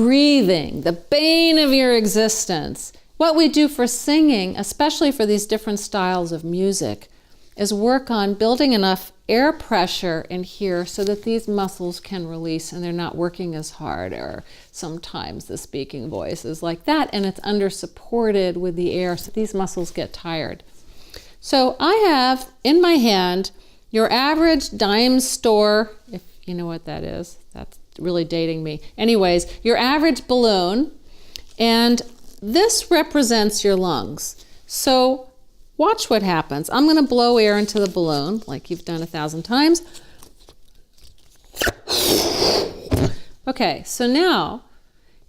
breathing, the bane of your existence. What we do for singing, especially for these different styles of music, is work on building enough air pressure in here so that these muscles can release and they're not working as hard. Or sometimes the speaking voice is like that and it's under supported with the air, so these muscles get tired. So I have in my hand your average dime store, if you know what that is. That's really dating me. Anyways, your average balloon, and this represents your lungs. So watch what happens. I'm going to blow air into the balloon like you've done 1,000 times. Okay, so now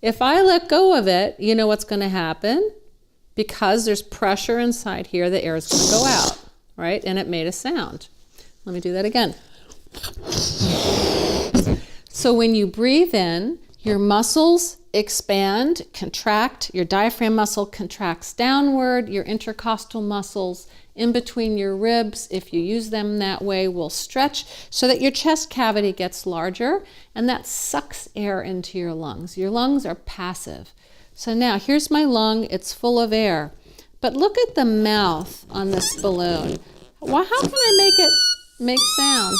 if I let go of it, you know what's going to happen? Because there's pressure inside here, the air is going to go out, right? And it made a sound. Let me do that again. So when you breathe in, your muscles expand, contract, your diaphragm muscle contracts downward, your intercostal muscles in between your ribs, if you use them that way, will stretch so that your chest cavity gets larger, and that sucks air into your lungs. Your lungs are passive. So now here's my lung, it's full of air. But look at the mouth on this balloon. Well, how can I make it make sound?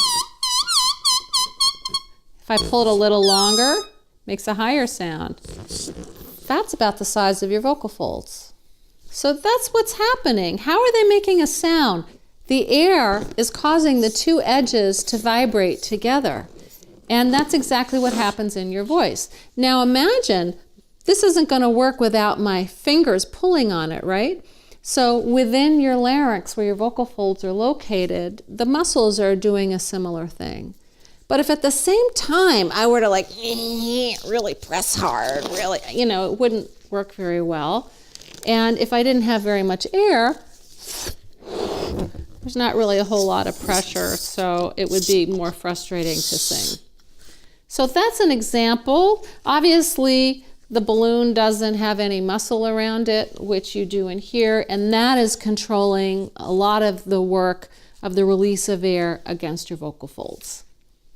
If I pull it a little longer, it makes a higher sound. That's about the size of your vocal folds. So that's what's happening. How are they making a sound? The air is causing the two edges to vibrate together. And that's exactly what happens in your voice. Now imagine, this isn't going to work without my fingers pulling on it, right? So within your larynx, where your vocal folds are located, the muscles are doing a similar thing. But if at the same time I were to like really press hard, really, it wouldn't work very well. And if I didn't have very much air, there's not really a whole lot of pressure, so it would be more frustrating to sing. So that's an example. Obviously, the balloon doesn't have any muscle around it, which you do in here, and that is controlling a lot of the work of the release of air against your vocal folds.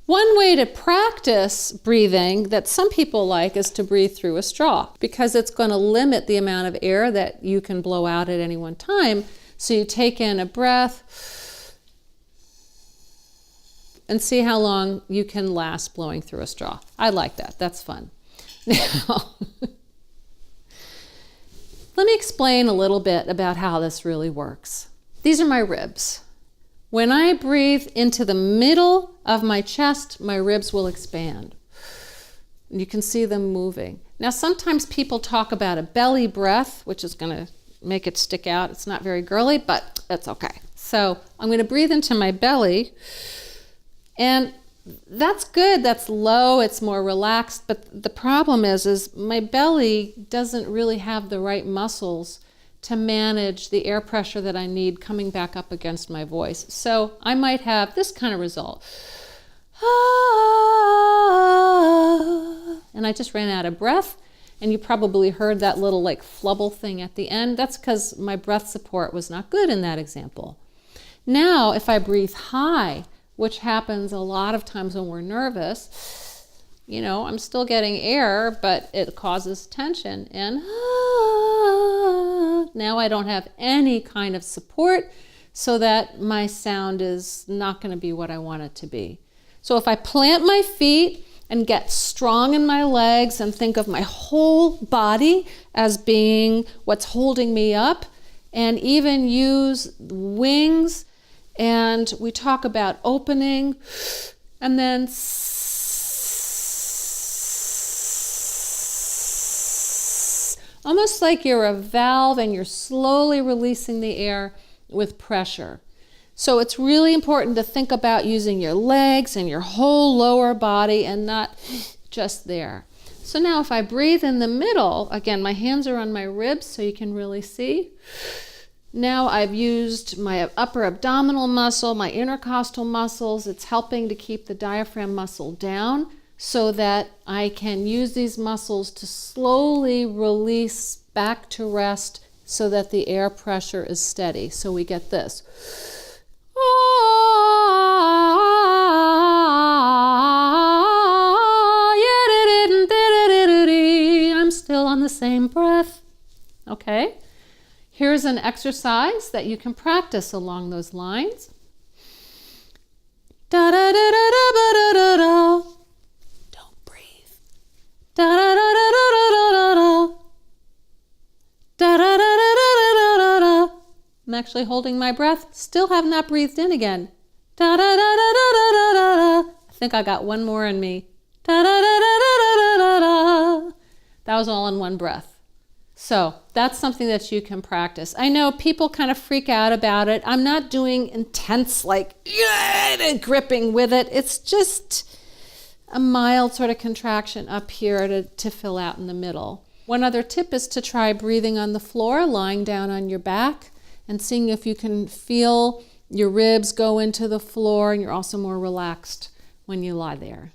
One way to practice breathing that some people like is to breathe through a straw, because it's going to limit the amount of air that you can blow out at any one time. So you take in a breath and see how long you can last blowing through a straw. I like that. That's fun. Now, let me explain a little bit about how this really works. These are my ribs. When I breathe into the middle of my chest, my ribs will expand. You can see them moving. Now, sometimes people talk about a belly breath, which is going to make it stick out. It's not very girly, but that's okay. So I'm going to breathe into my belly, and that's good. That's low. It's more relaxed. But the problem is my belly doesn't really have the right muscles to manage the air pressure that I need coming back up against my voice. So I might have this kind of result. And I just ran out of breath. And you probably heard that little like flubble thing at the end. That's because my breath support was not good in that example. Now, if I breathe high, which happens a lot of times when we're nervous, I'm still getting air, but it causes tension. And now I don't have any kind of support, so that my sound is not going to be what I want it to be. So if I plant my feet and get strong in my legs and think of my whole body as being what's holding me up, and even use wings, and we talk about opening, and then almost like you're a valve and you're slowly releasing the air with pressure. So it's really important to think about using your legs and your whole lower body and not just there. So now if I breathe in the middle, again, my hands are on my ribs so you can really see. Now I've used my upper abdominal muscle, my intercostal muscles. It's helping to keep the diaphragm muscle down so that I can use these muscles to slowly release back to rest so that the air pressure is steady. So we get this. okay? Here's an exercise that you can practice along those lines. Da da da da da da da da da. Don't breathe. Da da da da da da da da da. Da da da da da da da da. I'm actually holding my breath. Still have not breathed in again. Da da da da da da da da da. I think I got one more in me. Da da da da da da da da da. That was all in one breath. So that's something that you can practice. I know people kind of freak out about it. I'm not doing intense, like, gripping with it. It's just a mild sort of contraction up here to fill out in the middle. One other tip is to try breathing on the floor, lying down on your back, and seeing if you can feel your ribs go into the floor, and you're also more relaxed when you lie there.